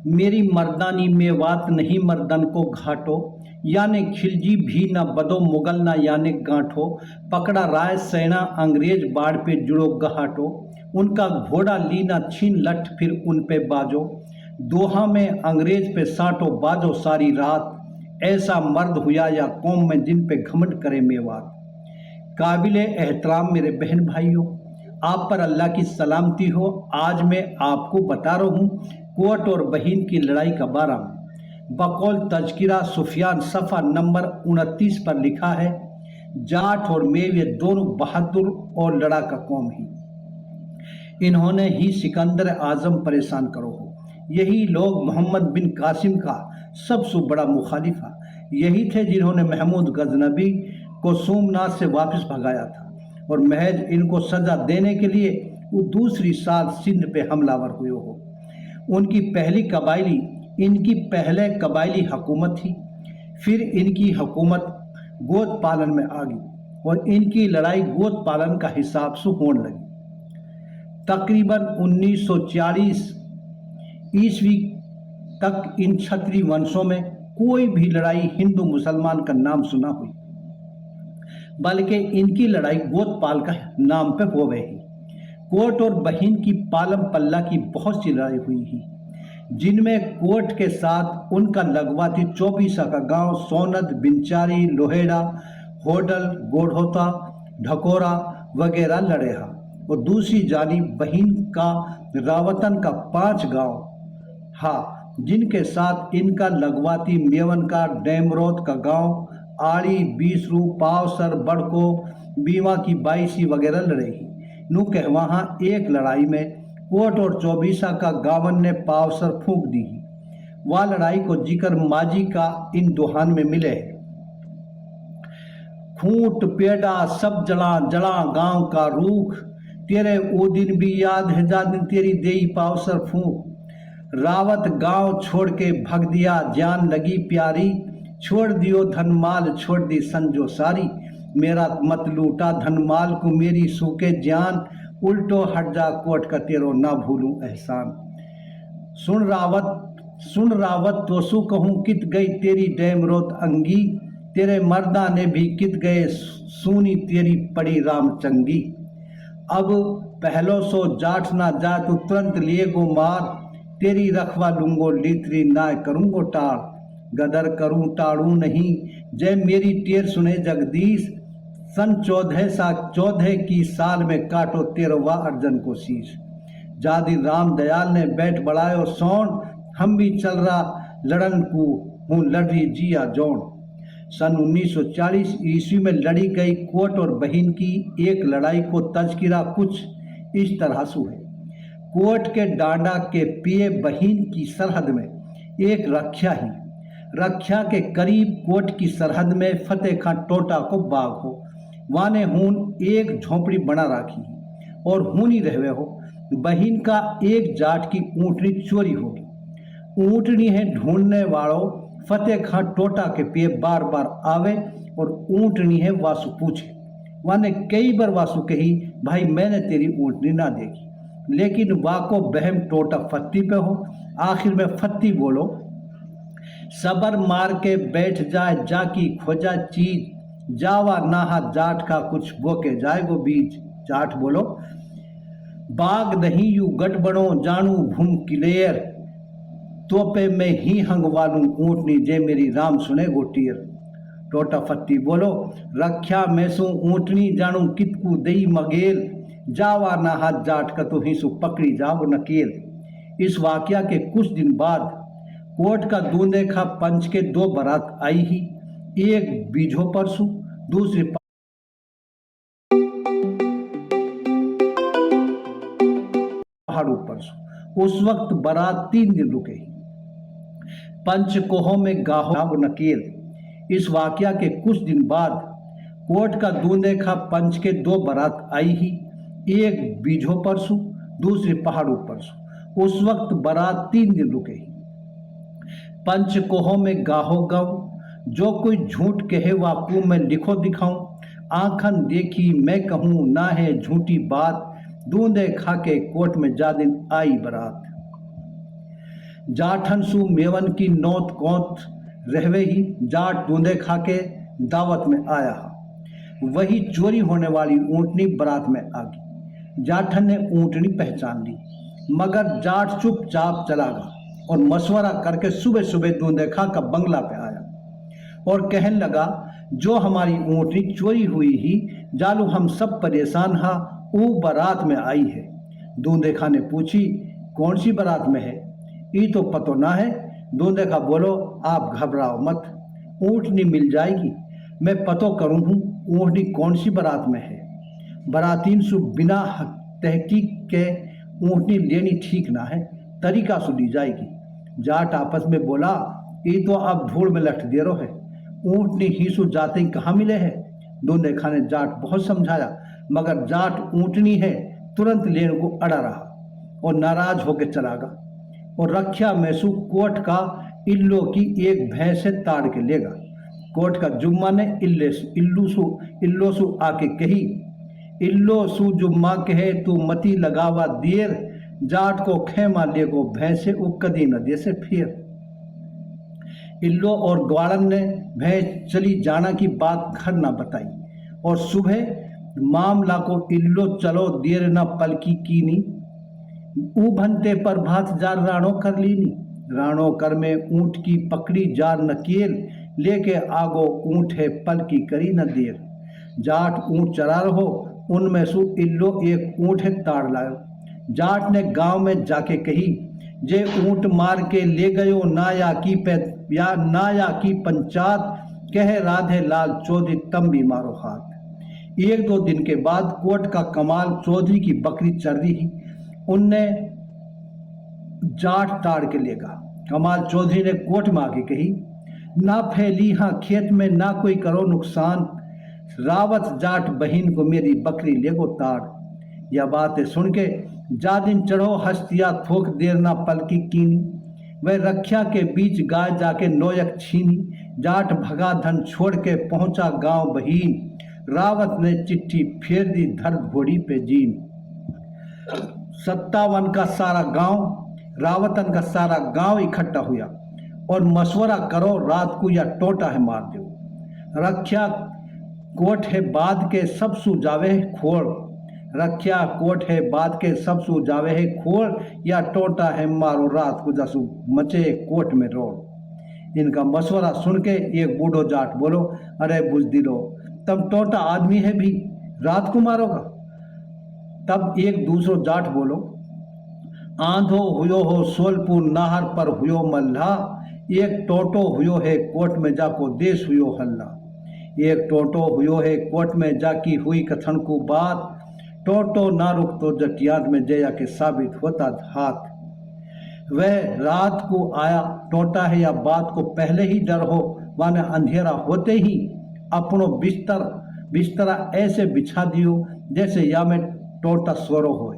मेरी मर्दानी मेवात नहीं मर्दन को घाटो, याने खिलजी भी न बदो मुगल न याने गांठो, पकड़ा राय सेना अंग्रेज बाढ़ पे जुड़ो गहाटो, उनका घोड़ा लीना छीन लठ फिर उन पे बाजो, दोहा में अंग्रेज पे साटो बाजो सारी रात, ऐसा मर्द हुआ या कौम में जिन पे घमंड करे मेवात। काबिले एहतराम मेरे बहन भाइयों, आप पर अल्लाह की सलामती हो। आज मैं आपको बता रहा हूँ कोट और बहीन की लड़ाई का बारा में। बकौल तज़किरा सुफियान सफ़ा नंबर 29 पर लिखा है, जाट और मेव ये दोनों बहादुर और लड़ाका कौम ही, इन्होंने ही सिकंदर आजम परेशान करो हो। यही लोग मोहम्मद बिन कासिम का सबसे बड़ा मुखालिफा, यही थे जिन्होंने महमूद गजनबी को सोमनाथ से वापस भगाया था और महज इनको सजा देने के लिए वो दूसरी साल सिंध पे हमलावर हुए हो। इनकी पहले कबायली हुकूमत थी, फिर इनकी हुकूमत गोद पालन में आ गई और इनकी लड़ाई गोद पालन का हिसाब से होने लगी। तकरीबन 1940 ईस्वी तक इन क्षत्रिय वंशों में कोई भी लड़ाई हिंदू मुसलमान का नाम सुना हुई, बल्कि इनकी लड़ाई गोदपाल का नाम पे हो गई। कोट और बहीन की पालम पल्ला की बहुत सी लड़ाई हुई ही, जिनमें कोट के साथ उनका लगवाती चौबीसा का गांव सोनद, बिंचारी, लोहेड़ा, होडल, गोढ़ोता, ढकोरा वगैरह लड़े हा, और दूसरी जानी बहीन का रावतन का 5 गांव हा, जिनके साथ इनका लगवाती मेवन का डेमरोद का गांव, आड़ी, बीसरू, पावसर, बड़को, बीवा की 22 वगैरह लड़े ही। नू कह वहाँ एक लड़ाई में कोट और चौबीसा का गावन ने पावसर फूंक दी। वह लड़ाई को जिक्र माजी का इन दोहान में मिले, खूंट पेड़ा सब जला जला गांव का रूख, तेरे वो दिन भी याद है जा दिन तेरी देई पावसर फूंक, रावत गांव छोड़ के भग दिया जान लगी प्यारी, छोड़ दियो धनमाल छोड़ दी संजो सारी, मेरा मत लूटा धनमाल को मेरी सूखे जान, उल्टो हट जा कोट का तेरो ना भूलूं एहसान। सुन रावत तो सु कहूँ कित गई तेरी डेमरोत अंगी, तेरे मर्दा ने भी कित गए सूनी तेरी पड़ी राम चंगी। अब पहलो सो जाठ ना जा तू तुरंत लिए गो मार, तेरी रखवा लूंगो लीतरी ना करूंगो टार, गदर करूं टाड़ू नहीं जय मेरी टेर सुने जगदीश, सन 14 की साल में काटो तेरवा अर्जन को शीश। जादी राम दयाल ने बैठ बढ़ायो सोन, हम भी चल रहा लड़न को हूँ लड़ी जिया जोन। सन 1940 ईस्वी में लड़ी गई कोट और बहीन की एक लड़ाई को तज़किरा कुछ इस तरह से है। कोट के डांडा के पिए बहीन की सरहद में एक रक्षा के करीब कोट की सरहद में फतेह खां टोटा को बाग हो, वाने हून एक झोंपड़ी बना राखी और हूनी रहवे हो। बहीन का एक जाट की ऊँटनी चोरी होगी। ऊँटनी है ढूंढने वालों फतेह खां टोटा के पे बार बार आवे और ऊँटनी है वासु पूछे। वाने कई बार वासु कही, भाई मैंने तेरी ऊँटनी ना देखी, लेकिन वाको बहम टोटा फत्ती पे हो। आखिर में फत्ती बोलो, सबर मार के बैठ जाए जाकी खोजा चीज, जावा नाहा जाट का कुछ बोके जाएगो बीज। जाट बोलो, बाग नहीं यू गट बनो जानू भूम किलेर, तोपे में ही हंगवालू ऊँटनी जे मेरी राम सुने गोटीर। टोटा फत्ती बोलो, रख्या में सु ऊँटनी जानू कितकू दई मगेल, जावा नाहा जाट का तो ही सु पकड़ी जाओ नकेल। इस वाकया के कुछ दिन बाद कोट का दूंदेखा पंच के 2 बारात आई ही, एक बीजो परसु दूसरी पहाड़ों परसु। उस वक्त बारात 3 दिन रुके ही। पंचकोहों में गाहो नकेल। इस वाकया के कुछ दिन बाद कोट का दूंदेखा पंच के 2 बारात आई ही, एक बीजो परसु दूसरी पहाड़ों परसु। उस वक्त बारात 3 दिन रुके ही। पंचकोहों में गाहो गाऊं, जो कोई झूठ कहे वाकू में लिखो दिखाऊं, आंखन देखी मैं कहूँ ना है झूठी बात, दूंदे खा के कोट में जा दिन आई बारात। जाठन सु मेवन की नौत कौत रहवे ही, जाट दूंदे खा के दावत में आया। वही चोरी होने वाली ऊँटनी बारात में आ गई। जाठन ने ऊँटनी पहचान ली, मगर जाट चुपचाप चला गया और मशवरा करके सुबह सुबह दूंदे खा का बंगला पे आया और कहने लगा, जो हमारी ऊँटनी चोरी हुई ही जालू हम सब परेशान हा, वो बारात में आई है। दूंदेखा ने पूछी, कौन सी बारात में है? ये तो पतो ना है। दूंदेखा बोलो, आप घबराओ मत, ऊँटनी मिल जाएगी, मैं पतो करूँ हूँ ऊँटनी कौन सी बारात में है। बारातीन सु बिना तहकीक के ऊँटनी लेनी ठीक ना है, तरीका सु ली जाएगी। जाट आपस में बोला, ये तो अब धूल में लट दे रो है, ऊँटनी ही सु जाते ही कहाँ मिले है। दूंदेखा ने जाट बहुत समझाया, मगर जाट ऊँटनी है तुरंत लेने को अड़ा रहा और नाराज होकर चला गया और रक्षा मैसू कोट का इल्लो की एक भैंस से ताड़ के लेगा। कोट का जुम्मा ने इल्लो सु आके कही, इल्लो सु जुम्मा कहे तू मती लगावा देर, जाट को खेमा लेगो भैंसे वो कदी न दे से फिर। इल्लो और ग्वालन ने भैंस चली जाना की बात घर न बताई और सुबह मामला को इल्लो चलो देर न पलकी कीनी, ऊ भनते पर भात जार राणो कर लीनी। राणो कर में ऊँट की पकड़ी जार नकेल, लेके आगो ऊँट है पलकी करी न देर। जाट ऊँट चरा रहो, उनमें सु इल्लो एक ऊँट है ताड़ लायो। जाट ने गांव में जाके कही, जे ऊँट मार के ले गयो नाया की पंचायत, कहे राधे लाल चौधरी तम भी मारो हाथ। एक दो दिन के बाद कोट का कमाल चौधरी की बकरी चर रही, उनने जाट ताड़ के लेगा। कमाल चौधरी ने कोट में आके कही, ना फैली हाँ खेत में ना कोई करो नुकसान, रावत जाट बहन को मेरी बकरी लेगो ताड़। यह बातें सुन के जा दिन चढ़ो हस्तिया थोक देर ना पलकी कीनी। वह रक्षा के बीच गाय जाके नोयक छीनी, जाट भगा धन छोड़ के पहुंचा गांव बहीन, रावत ने चिट्ठी फेर दी धर घोड़ी पे जीन। 57 का सारा गांव, रावतन का सारा गांव इकट्ठा हुआ और मशवरा करो रात को या टोटा है मार दो। रक्षा कोट है बाद के सब सुजावे है खोड़, रक्षा कोट है बाद के सब सुजावे है खोड़, या टोटा है मारो रात को जसू मचे कोट में रोड। इनका मशवरा सुन के एक बूढ़ो जाट बोलो, अरे बुजदिलो, तब टोटा आदमी है भी रात को मारोगा। तब एक दूसरो जाट बोलो, आंधो हुयो हो सोलपुर नाहर पर हुयो मल्हा, एक टोटो हुयो है कोट में जाको देश हुयो हल्ला। एक टोटो हुयो है कोट में जाकी हुई कथन को बात, टोटो ना रुक तो जटियात में जया के साबित होता हाथ। वह रात को आया टोटा है या बात को पहले ही डर हो, माने अंधेरा होते ही अपनो बिस्तरा ऐसे बिछा दियो जैसे या में टोटा स्वरो होए।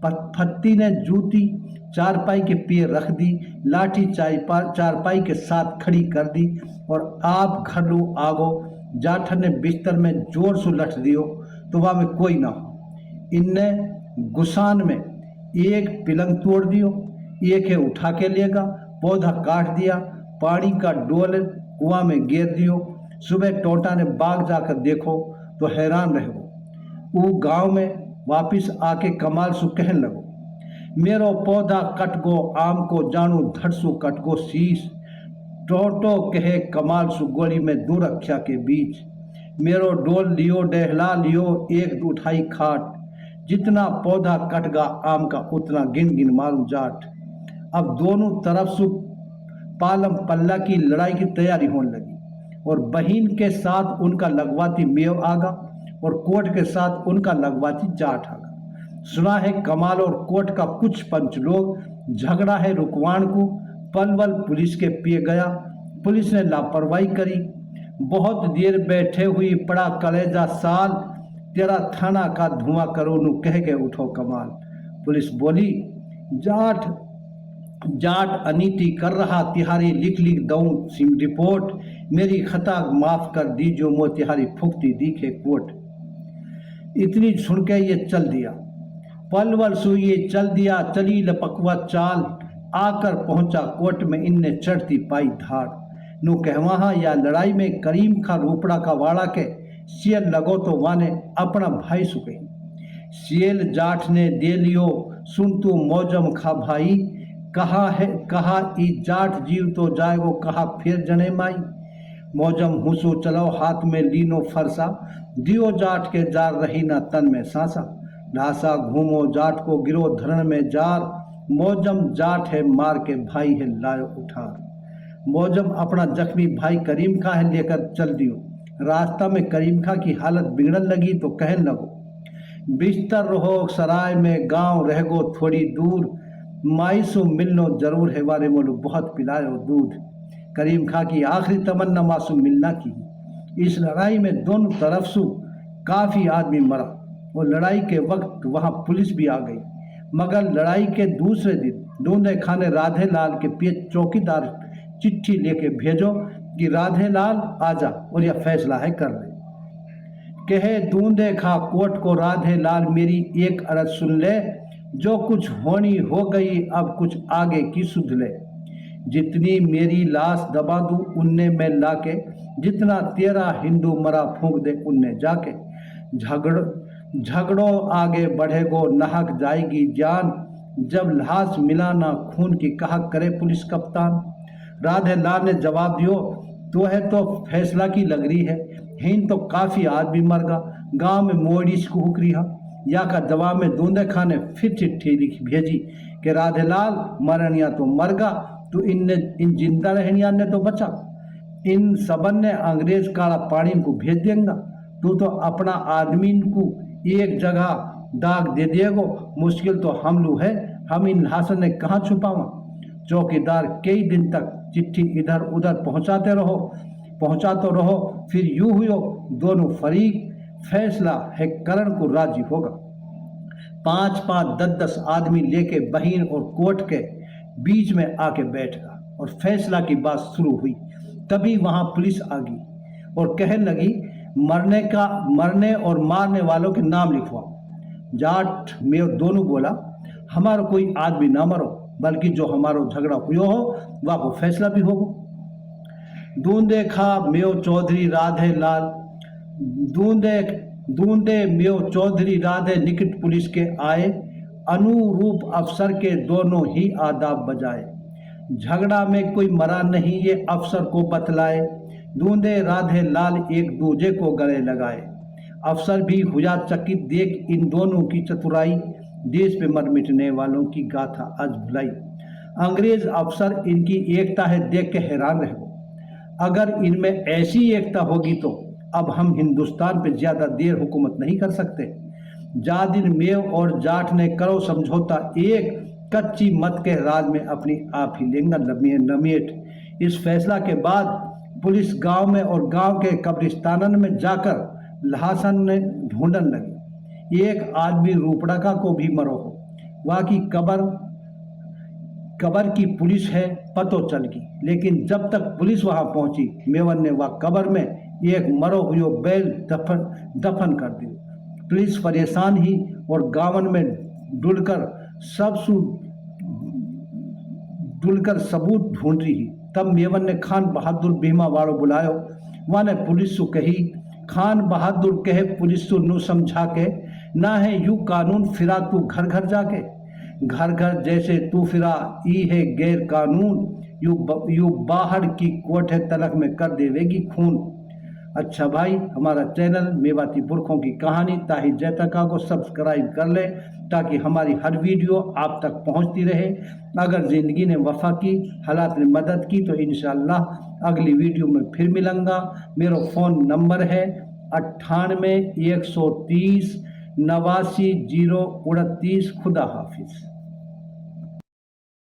फत्ती ने जूती चारपाई के पिए रख दी, लाठी चारपाई के साथ खड़ी कर दी और आप घरलू आगो। जाठन ने बिस्तर में जोर से लठ दियो तो वहाँ में कोई ना हो। इनने गुसान में एक पिलंग तोड़ दियो, एक है उठा के लेगा, पौधा काट दिया, पानी का डोल कुआं में गिर दियो। सुबह टोटा ने बाग जाकर देखो तो हैरान रह गो। वो गांव में वापिस आके कमाल सु कहन लगो, मेरो पौधा कट गो आम को जानू धड़ सु कट गो शीश। टोटो कहे कमाल सु गोली में दू रक्षा के बीच, मेरो डोल लियो डहला लियो एक उठाई खाट, जितना पौधा कट गा आम का उतना गिन गिन मारू जाट। अब दोनों तरफ से पालम पल्ला की लड़ाई की तैयारी होने लगी और बहीन के साथ उनका लगवाती मेव आगा और कोट के साथ उनका लगवाती जाट आगा। सुना है कमाल और कोट का कुछ पंच लोग झगड़ा है रुकवान को, पलवल पुलिस के पिए गया। पुलिस ने लापरवाही करी, बहुत देर बैठे हुई पड़ा कलेजा साल, तेरा थाना का धुआं करो नु कह के उठो कमाल। पुलिस बोली, जाट अनीति कर रहा, तिहारी लिख दऊं सिम रिपोर्ट, मेरी खता माफ कर दी जो मो तिहारी फुकती दिखे कोट। इतनी सुन के ये चल दिया, पलवल सु ये चल दिया, चली लपकवा चाल, आकर पहुंचा कोर्ट में इनने चढ़ती पाई धाड़। नू कहवाहा या लड़ाई में करीम खा रोपड़ा का वाड़ा के सियल लगो तो वाने अपना भाई सुके। सियल जाठ ने दे लियो सुन तू मौजम खा भाई, कहा है कहा ई जाठ जीव तो जाएगो कहा फिर जने माई। मौजम हुसो चलो हाथ में लीनो फरसा, दियो जाट के जार रही ना तन में सांसा। ढासा घूमो जाट को गिरो धरण में जार, मौजम जाट है मार के भाई है लायो उठार। मौजम अपना जख्मी भाई करीम खा है लेकर चल दियो। रास्ता में करीम खा की हालत बिगड़न लगी तो कहन लगो, बिस्तर रहो सराय में गांव रहगो थोड़ी दूर, माई सो मिलनो जरूर है वारे मोलू बहुत पिलायो दूध। करीम खा की आखिरी तमन्ना मासू मिलना की। इस लड़ाई में दोनों तरफ से काफ़ी आदमी मरा और लड़ाई के वक्त वहाँ पुलिस भी आ गई। मगर लड़ाई के दूसरे दिन दूंदे खां ने राधे लाल के पिए चौकीदार चिट्ठी लेके भेजो कि राधे लाल आजा और यह फैसला है कर ले। कहे दूंदे खा कोर्ट को राधे लाल मेरी एक अर्ज सुन ले, जो कुछ होनी हो गई अब कुछ आगे की सुध ले। जितनी मेरी लाश दबा दूं उनने में लाके, जितना तेरा हिंदू मरा फूंक दे उनने जाके। झगड़ो आगे बढ़ेगो नाहक जाएगी जान, जब लाश मिलाना खून की कहा करे पुलिस कप्तान। राधे लाल ने जवाब दियो, तो है तो फैसला की लग रही है, हिंद तो काफ़ी आदमी मर गा, गाँव में मोड़ी को हुक्री हा। या का जवाब में दूंदे खां ने फिर चिट्ठी लिखी भेजी कि राधे लाल मरनिया तो मर गा, तो इन जिंदा रहनिया ने तो बचा। इन सबन ने अंग्रेज काला पानी को भेज देंगे, तो अपना आदमी को एक जगह दाग दे देगो, मुश्किल तो हम लू है, हम इन लाशन ने कहाँ छुपावा। चौकीदार कई दिन तक चिट्ठी इधर उधर पहुँचाते रहो, फिर यूं हुई दोनों फरीक फैसला है करण को राजी होगा। 5-5, 10-10 आदमी लेके बहीन और कोर्ट के बीच में आके बैठ गया और फैसला की बात शुरू हुई। तभी वहां पुलिस आ गई और कहने लगी, मरने और मारने वालों के नाम लिखवाओ। जाट में दोनों बोला, हमारा कोई आदमी ना मरो, बल्कि जो हमारा झगड़ा हुआ हो वह को फैसला भी होगा। दूंदे खा मेव चौधरी राधे लाल, दूंदे मेव चौधरी राधे निकट पुलिस के आए, अनुरूप अफसर के दोनों ही आदाब बजाए। झगड़ा में कोई मरा नहीं ये अफसर को बतलाए, दूंदे राधे लाल एक दूजे को गले लगाए। अफसर भी हुआ चकित देख इन दोनों की चतुराई, देश पे मर मिटने वालों की गाथा आज भुलाई। अंग्रेज अफसर इनकी एकता है देख के हैरान रह गए। अगर इनमें ऐसी एकता होगी तो अब हम हिंदुस्तान पे ज्यादा देर हुकूमत नहीं कर सकते। जादिन मेव और जाट ने करो समझौता, एक कच्ची मत के राज में अपनी आप ही लेंगा नमेट। इस फैसला के बाद पुलिस गांव में और गांव के कब्रिस्तानन में जाकर लाशन ने ढूंढन लगी। एक आदमी रूपड़ाका को भी मरो हो, वहाँ की कबर की पुलिस है पतो चल गई, लेकिन जब तक पुलिस वहां पहुंची मेवन ने वह कबर में एक मरो हुए बैल दफन कर दी। पुलिस परेशान ही और गावन में डुलकर सबूत ढूंढ रही। तब मेवन ने खान बहादुर भीमा वालों बुलायो, वह ने पुलिस को कही, खान बहादुर कहे पुलिस नु समझा के, ना है यू कानून फिरा तू घर घर जाके, घर घर जैसे तू फिरा ई है गैर कानून, यू बाहर की कोट है तलक में कर देवेगी खून। अच्छा भाई, हमारा चैनल मेवाती पुरखों की कहानी ताहि जैतका को सब्सक्राइब कर ले ताकि हमारी हर वीडियो आप तक पहुंचती रहे। अगर ज़िंदगी ने वफा की, हालात ने मदद की तो इंशाअल्लाह अगली वीडियो में फिर मिलूंगा। मेरा फ़ोन नंबर है 98 130 89 029। खुदा हाफिज़।